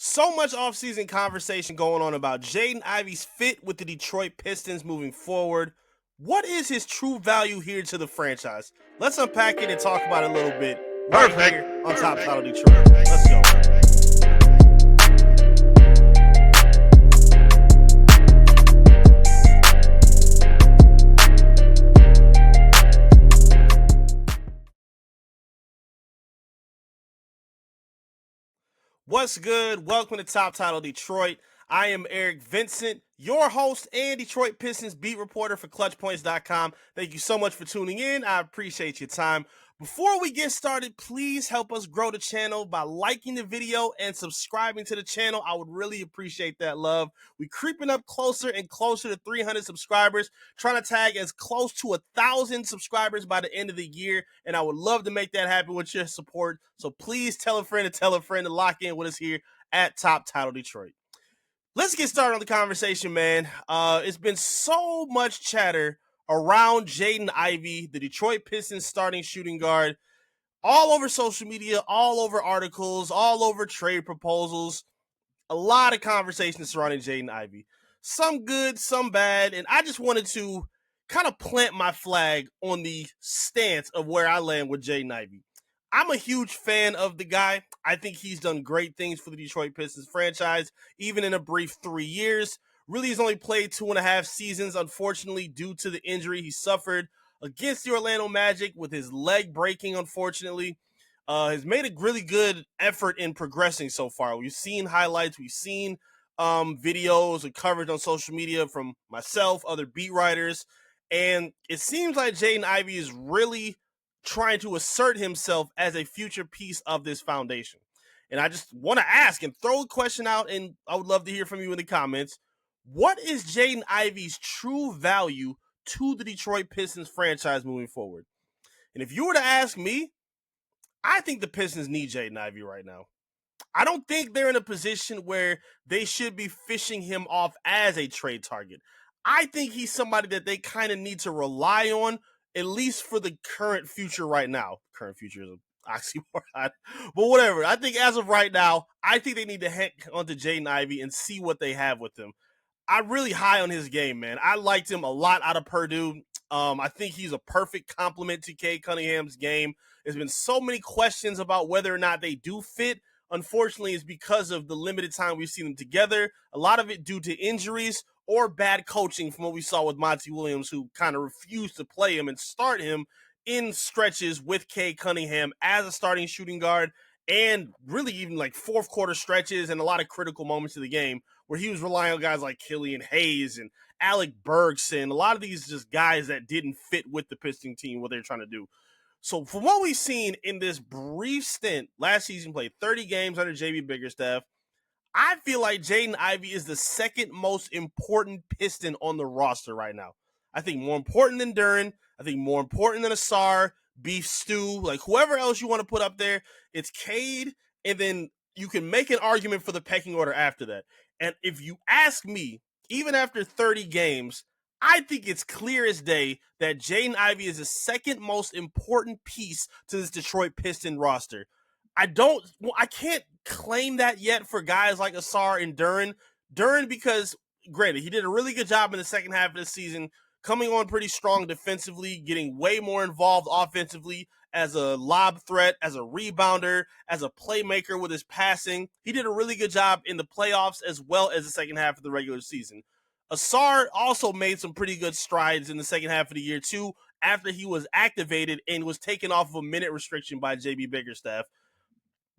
So much offseason conversation going on about Jaden Ivey's fit with the Detroit Pistons moving forward. What is his true value here to the franchise? Let's unpack it and talk about it a little bit right here on Top Title Detroit. Let's go. What's good? Welcome to Top Title Detroit. I am Eric Vincent, your host and Detroit Pistons beat reporter for ClutchPoints.com. Thank you so much for tuning in. I appreciate your time. Before we get started, please help us grow the channel by liking the video and subscribing to the channel. I would really appreciate that love. We're creeping up closer and closer to 300 subscribers, trying to tag as close to 1,000 subscribers by the end of the year, and I would love to make that happen with your support. So please tell a friend to lock in with us here at Top Title Detroit. Let's get started on the conversation, man. It's been so much chatter around Jaden Ivey, the Detroit Pistons starting shooting guard, all over social media, all over articles, all over trade proposals. A lot of conversations surrounding Jaden Ivey. Some good, some bad, and I just wanted to kind of plant my flag on the stance of where I land with Jaden Ivey. I'm a huge fan of the guy. I think he's done great things for the Detroit Pistons franchise, even in a brief 3 years. Really, he's only played 2.5 seasons, unfortunately, due to the injury he suffered against the Orlando Magic with his leg breaking, unfortunately. Has made a really good effort in progressing so far. We've seen highlights, we've seen videos and coverage on social media from myself, other beat writers, and it seems like Jaden Ivey is really trying to assert himself as a future piece of this foundation. And I just want to ask and throw a question out, and I would love to hear from you in the comments. What is Jaden Ivey's true value to the Detroit Pistons franchise moving forward? And if you were to ask me, I think the Pistons need Jaden Ivey right now. I don't think they're in a position where they should be fishing him off as a trade target. I think he's somebody that they kind of need to rely on, at least for the current future right now. Current future is an oxymoron, but whatever. I think as of right now, I think they need to hang onto Jaden Ivey and see what they have with him. I'm really high on his game, man. I liked him a lot out of Purdue. I think he's a perfect complement to Cade Cunningham's game. There's been so many questions about whether or not they do fit. Unfortunately, it's because of the limited time we've seen them together. A lot of it due to injuries or bad coaching from what we saw with Monty Williams, who kind of refused to play him and start him in stretches with Cade Cunningham as a starting shooting guard, and really even like fourth quarter stretches and a lot of critical moments of the game where he was relying on guys like Killian Hayes and Alec Bergson, a lot of these just guys that didn't fit with the Piston team, what they're trying to do. So from what we've seen in this brief stint, last season played 30 games under JB Biggerstaff, I feel like Jaden Ivey is the second most important Piston on the roster right now. I think more important than Duren. I think more important than Asar, Beef Stew, like whoever else you want to put up there. It's Cade, and then you can make an argument for the pecking order after that. And if you ask me, even after 30 games, I think it's clear as day that Jaden Ivey is the second most important piece to this Detroit Piston roster. I can't claim that yet for guys like Asar and Duren. Duren, because granted, he did a really good job in the second half of the season, coming on pretty strong defensively, getting way more involved offensively as a lob threat, as a rebounder, as a playmaker with his passing. He did a really good job in the playoffs as well as the second half of the regular season. Asar also made some pretty good strides in the second half of the year, too, after he was activated and was taken off of a minute restriction by JB Biggerstaff.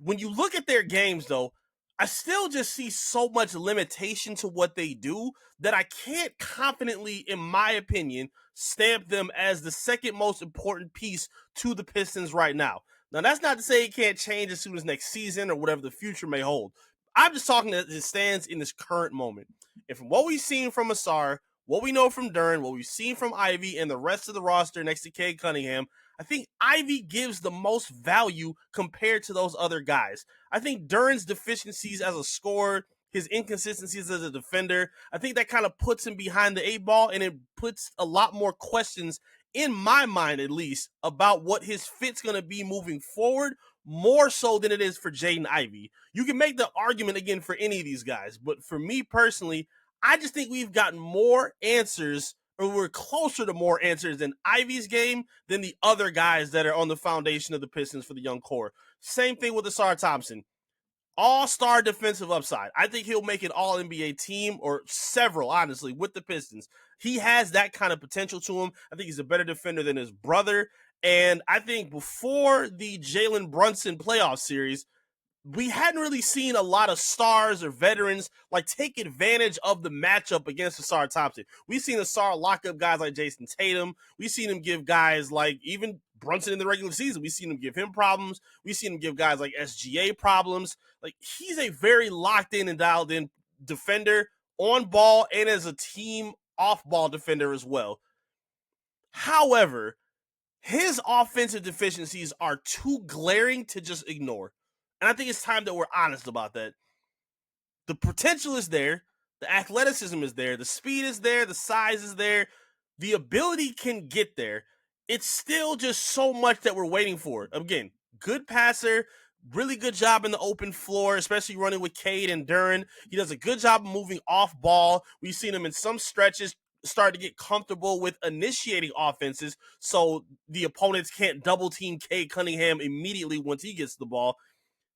When you look at their games, though, I still just see so much limitation to what they do that I can't confidently, in my opinion, stamp them as the second most important piece to the Pistons right now. Now, that's not to say it can't change as soon as next season or whatever the future may hold. I'm just talking as it stands in this current moment. And from what we've seen from Asar, what we know from Duren, what we've seen from Ivey and the rest of the roster next to Cade Cunningham, I think Ivey gives the most value compared to those other guys. I think Duren's deficiencies as a scorer, his inconsistencies as a defender, I think that kind of puts him behind the 8 ball, and it puts a lot more questions, in my mind at least, about what his fit's going to be moving forward more so than it is for Jaden Ivey. You can make the argument again for any of these guys, but for me personally, I just think we've gotten more answers, or we're closer to more answers in Ivey's game than the other guys that are on the foundation of the Pistons for the young core. Same thing with Ausar Thompson. All-star defensive upside. I think he'll make an all-NBA team, or several, honestly, with the Pistons. He has that kind of potential to him. I think he's a better defender than his brother. And I think before the Jalen Brunson playoff series, we hadn't really seen a lot of stars or veterans like take advantage of the matchup against Ausar Thompson. We've seen Ausar lock up guys like Jason Tatum. We've seen him give guys like even Brunson in the regular season. We've seen him give him problems. We've seen him give guys like SGA problems. Like, he's a very locked in and dialed in defender on ball and as a team off ball defender as well. However, his offensive deficiencies are too glaring to just ignore. And I think it's time that we're honest about that. The potential is there. The athleticism is there. The speed is there. The size is there. The ability can get there. It's still just so much that we're waiting for. Again, good passer, really good job in the open floor, especially running with Cade and Duren. He does a good job of moving off ball. We've seen him in some stretches start to get comfortable with initiating offenses so the opponents can't double team Cade Cunningham immediately once he gets the ball.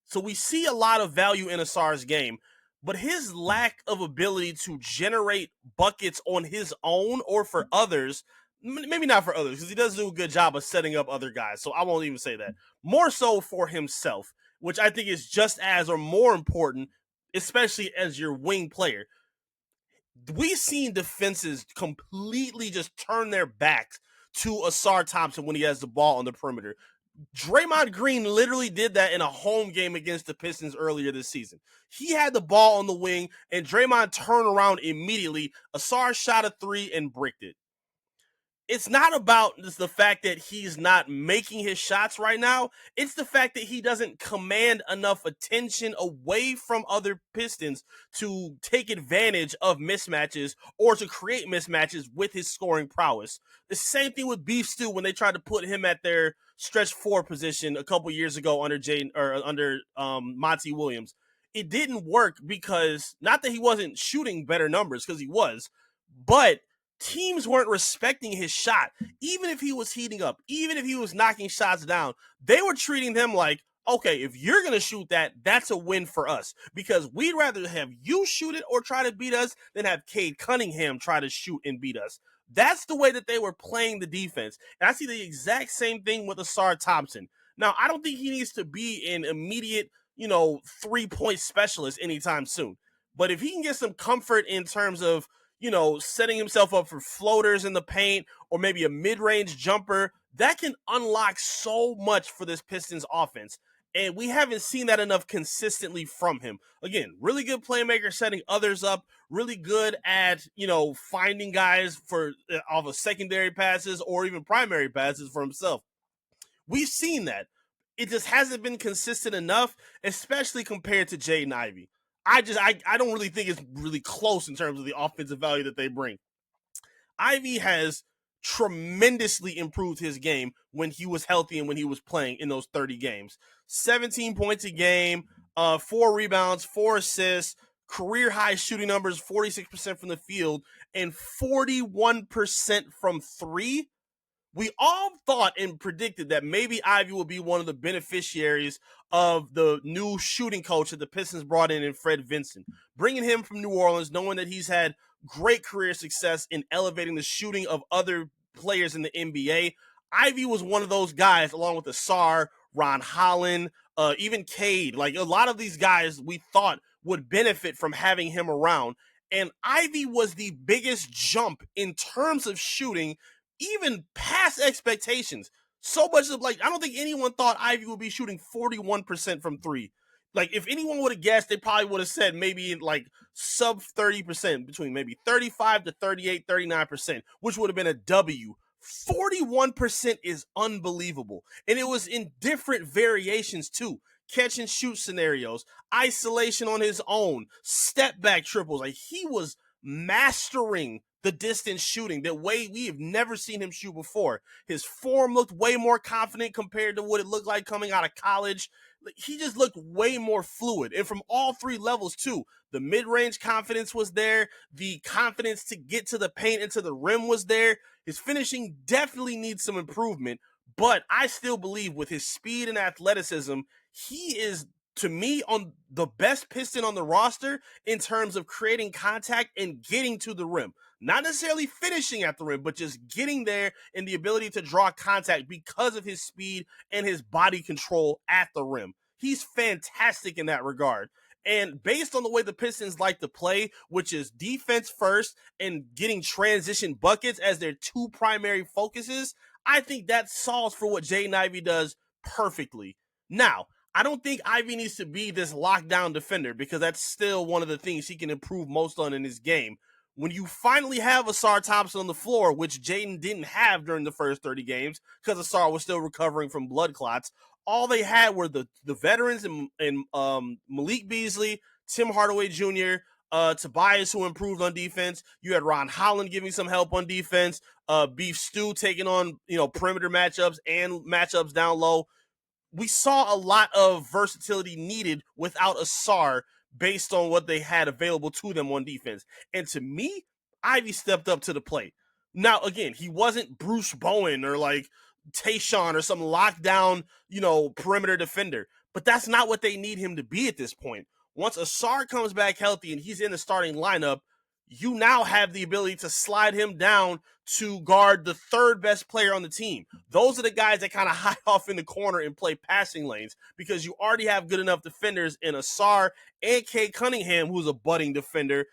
So we see a lot of value in Ausar's game, but his lack of ability to generate buckets on his own or for others, maybe not for others, because he does do a good job of setting up other guys, so I won't even say that. More so for himself, which I think is just as or more important, especially as your wing player. We've seen defenses completely just turn their backs to Ausar Thompson when he has the ball on the perimeter. Draymond Green literally did that in a home game against the Pistons earlier this season. He had the ball on the wing, and Draymond turned around immediately. Ausar shot a three and bricked it. It's not about just the fact that he's not making his shots right now. It's the fact that he doesn't command enough attention away from other Pistons to take advantage of mismatches or to create mismatches with his scoring prowess. The same thing with Beef Stew when they tried to put him at their stretch four position a couple years ago under Monty Williams. It didn't work because, not that he wasn't shooting better numbers, because he was, but teams weren't respecting his shot. Even if he was heating up, even if he was knocking shots down, they were treating him like, okay, if you're going to shoot that, that's a win for us, because we'd rather have you shoot it or try to beat us than have Cade Cunningham try to shoot and beat us. That's the way that they were playing the defense. And I see the exact same thing with Ausar Thompson. Now, I don't think he needs to be an immediate, 3-point specialist anytime soon. But if he can get some comfort in terms of, setting himself up for floaters in the paint or maybe a mid-range jumper, that can unlock so much for this Pistons offense. And we haven't seen that enough consistently from him. Again, really good playmaker, setting others up, really good at, finding guys off of secondary passes or even primary passes for himself. We've seen that. It just hasn't been consistent enough, especially compared to Jaden Ivey. I don't really think it's really close in terms of the offensive value that they bring. Ivey has tremendously improved his game when he was healthy and when he was playing in those 30 games. 17 points a game, 4 rebounds, 4 assists, career high shooting numbers, 46% from the field, and 41% from three. We all thought and predicted that maybe Ivey will be one of the beneficiaries of the new shooting coach that the Pistons brought in Fred Vincent. Bringing him from New Orleans, knowing that he's had great career success in elevating the shooting of other players in the NBA. Ivey was one of those guys, along with Ausar, Ron Holland, even Cade. Like, a lot of these guys we thought would benefit from having him around. And Ivey was the biggest jump in terms of shooting, even past expectations. So much of, I don't think anyone thought Ivey would be shooting 41% from three. If anyone would have guessed, they probably would have said maybe sub 30%, between maybe 35 to 38, 39%, which would have been a W. 41% is unbelievable. And it was in different variations too. Catch and shoot scenarios, isolation on his own, step back triples. He was mastering the distance shooting the way we have never seen him shoot before. His form looked way more confident compared to what it looked like coming out of college. He just looked way more fluid, and from all three levels too. The mid-range confidence was there. The confidence to get to the paint and to the rim was there. His finishing definitely needs some improvement, but I still believe with his speed and athleticism, he is, to me, on the best Piston on the roster in terms of creating contact and getting to the rim. Not necessarily finishing at the rim, but just getting there and the ability to draw contact because of his speed and his body control at the rim. He's fantastic in that regard. And based on the way the Pistons like to play, which is defense first and getting transition buckets as their two primary focuses, I think that solves for what Jaden Ivey does perfectly. Now, I don't think Ivey needs to be this lockdown defender because that's still one of the things he can improve most on in his game. When you finally have Ausar Thompson on the floor, which Jaden didn't have during the first 30 games because Ausar was still recovering from blood clots, all they had were the veterans and Malik Beasley, Tim Hardaway Jr., Tobias, who improved on defense. You had Ron Holland giving some help on defense. Beef Stew taking on perimeter matchups and matchups down low. We saw a lot of versatility needed without Ausar based on what they had available to them on defense. And to me, Ivey stepped up to the plate. Now, again, he wasn't Bruce Bowen or like Tayshaun or some lockdown, perimeter defender. But that's not what they need him to be at this point. Once Ausar comes back healthy and he's in the starting lineup, you now have the ability to slide him down to guard the third best player on the team. Those are the guys that kind of hide off in the corner and play passing lanes because you already have good enough defenders in Ausar and Cade Cunningham, who's a budding defender,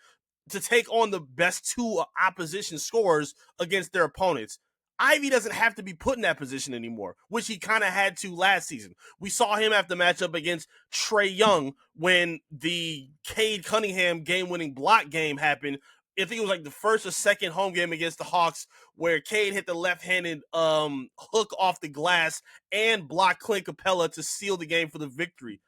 to take on the best two opposition scorers against their opponents. Ivey doesn't have to be put in that position anymore, which he kind of had to last season. We saw him have to match up against Trae Young when the Cade Cunningham game-winning block game happened. I think it was like the first or second home game against the Hawks where Cade hit the left-handed hook off the glass and blocked Clint Capella to seal the game for the victory.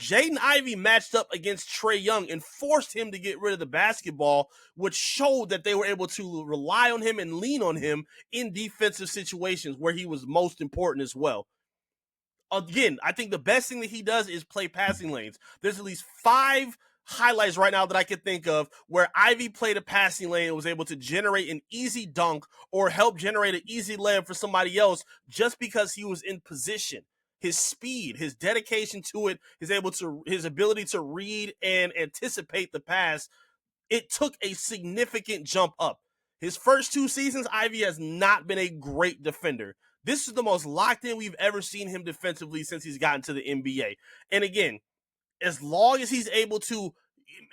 Jaden Ivey matched up against Trae Young and forced him to get rid of the basketball, which showed that they were able to rely on him and lean on him in defensive situations where he was most important as well. Again, I think the best thing that he does is play passing lanes. There's at least 5 highlights right now that I could think of where Ivey played a passing lane and was able to generate an easy dunk or help generate an easy layup for somebody else just because he was in position. His speed, his dedication to it, his ability to read and anticipate the pass, it took a significant jump up. His first 2 seasons, Ivey has not been a great defender. This is the most locked in we've ever seen him defensively since he's gotten to the NBA. And again, as long as he's able to,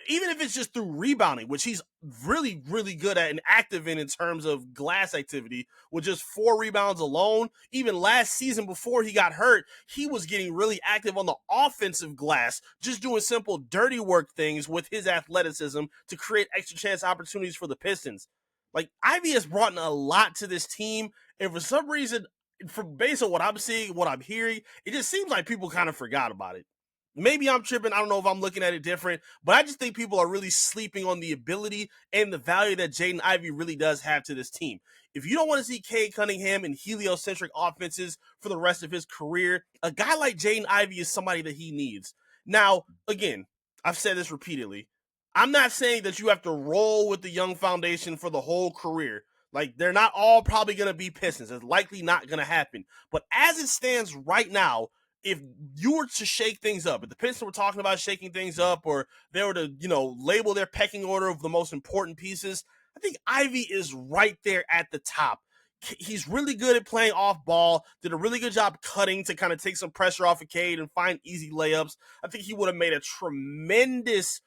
even if it's just through rebounding, which he's really, really good at and active in terms of glass activity, with just 4 rebounds alone. Even last season before he got hurt, he was getting really active on the offensive glass, just doing simple dirty work things with his athleticism to create extra chance opportunities for the Pistons. Like, Ivey has brought in a lot to this team, and for some reason, based on what I'm seeing, what I'm hearing, it just seems like people kind of forgot about it. Maybe I'm tripping. I don't know if I'm looking at it different, but I just think people are really sleeping on the ability and the value that Jaden Ivey really does have to this team. If you don't want to see Cade Cunningham in heliocentric offenses for the rest of his career, a guy like Jaden Ivey is somebody that he needs. Now, again, I've said this repeatedly. I'm not saying that you have to roll with the young foundation for the whole career. Like, they're not all probably going to be Pistons. It's likely not going to happen. But as it stands right now, if you were to shake things up, if the Pistons were talking about shaking things up, or they were to, label their pecking order of the most important pieces, I think Ivey is right there at the top. He's really good at playing off ball, did a really good job cutting to kind of take some pressure off of Cade and find easy layups. I think he would have made a tremendous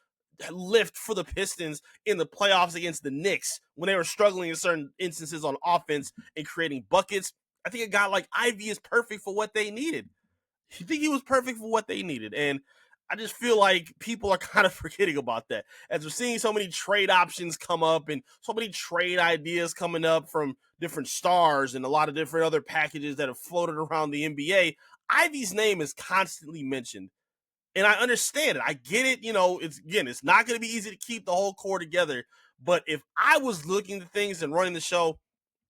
lift for the Pistons in the playoffs against the Knicks when they were struggling in certain instances on offense and creating buckets. I think a guy like Ivey is perfect for what they needed. I think he was perfect for what they needed. And I just feel like people are kind of forgetting about that. As we're seeing so many trade options come up and so many trade ideas coming up from different stars and a lot of different other packages that have floated around the NBA, Ivey's name is constantly mentioned. And I understand it. I get it. It's not going to be easy to keep the whole core together. But if I was looking at things and running the show,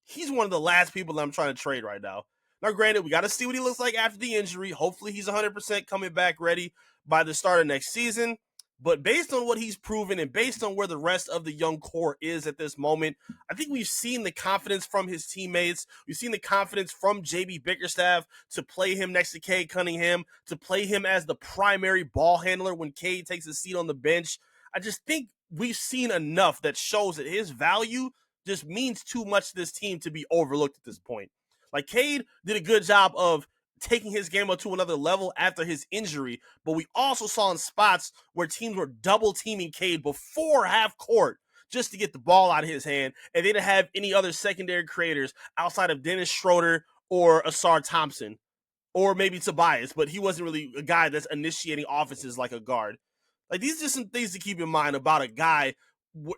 he's one of the last people that I'm trying to trade right now. Now, granted, we got to see what he looks like after the injury. Hopefully, he's 100% coming back ready by the start of next season. But based on what he's proven and based on where the rest of the young core is at this moment, I think we've seen the confidence from his teammates. We've seen the confidence from JB Bickerstaff to play him next to Cade Cunningham, to play him as the primary ball handler when Cade takes a seat on the bench. I just think we've seen enough that shows that his value just means too much to this team to be overlooked at this point. Like, Cade did a good job of taking his game up to another level after his injury, but we also saw in spots where teams were double teaming Cade before half court just to get the ball out of his hand, and they didn't have any other secondary creators outside of Dennis Schroeder or Asar Thompson, or maybe Tobias, but he wasn't really a guy that's initiating offenses like a guard. Like, these are some things to keep in mind about a guy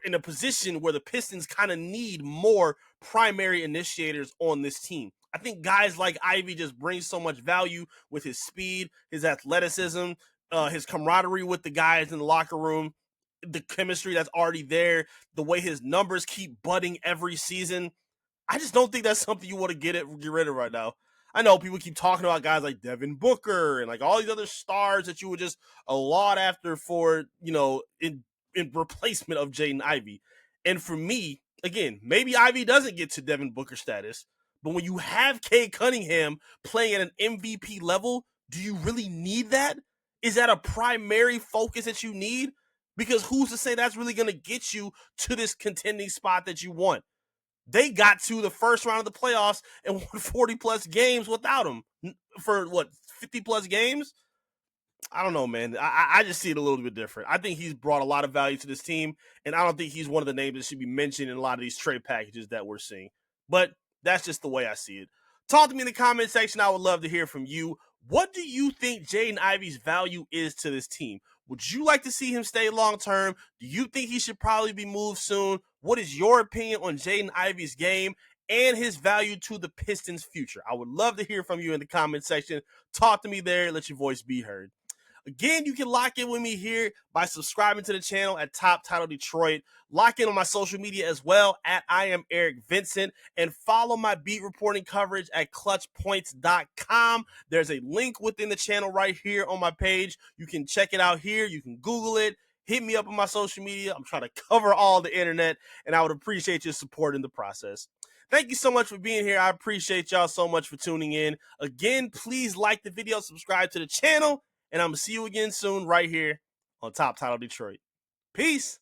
in a position where the Pistons kind of need more primary initiators on this team. I think guys like Ivey just bring so much value with his speed, his athleticism, his camaraderie with the guys in the locker room, the chemistry that's already there, the way his numbers keep budding every season. I just don't think that's something you want to get rid of right now. I know people keep talking about guys like Devin Booker and like all these other stars that you would just laud after for, in replacement of Jaden Ivey. And for me, again, maybe Ivey doesn't get to Devin Booker status, but when you have Cade Cunningham playing at an MVP level, do you really need that? Is that a primary focus that you need? Because who's to say that's really going to get you to this contending spot that you want? They got to the first round of the playoffs and won 40 plus games without him for 50 plus games. I don't know, man. I just see it a little bit different. I think he's brought a lot of value to this team, and I don't think he's one of the names that should be mentioned in a lot of these trade packages that we're seeing. But that's just the way I see it. Talk to me in the comment section. I would love to hear from you. What do you think Jaden Ivey's value is to this team? Would you like to see him stay long term? Do you think he should probably be moved soon? What is your opinion on Jaden Ivey's game and his value to the Pistons' future? I would love to hear from you in the comment section. Talk to me there. Let your voice be heard. Again, you can lock in with me here by subscribing to the channel at Top Title Detroit. Lock in on my social media as well at I am Eric Vincent, and follow my beat reporting coverage at clutchpoints.com. There's a link within the channel right here on my page. You can check it out here. You can Google it. Hit me up on my social media. I'm trying to cover all the internet, and I would appreciate your support in the process. Thank you so much for being here. I appreciate y'all so much for tuning in. Again, please like the video, subscribe to the channel, and I'm going to see you again soon right here on Top Title Detroit. Peace.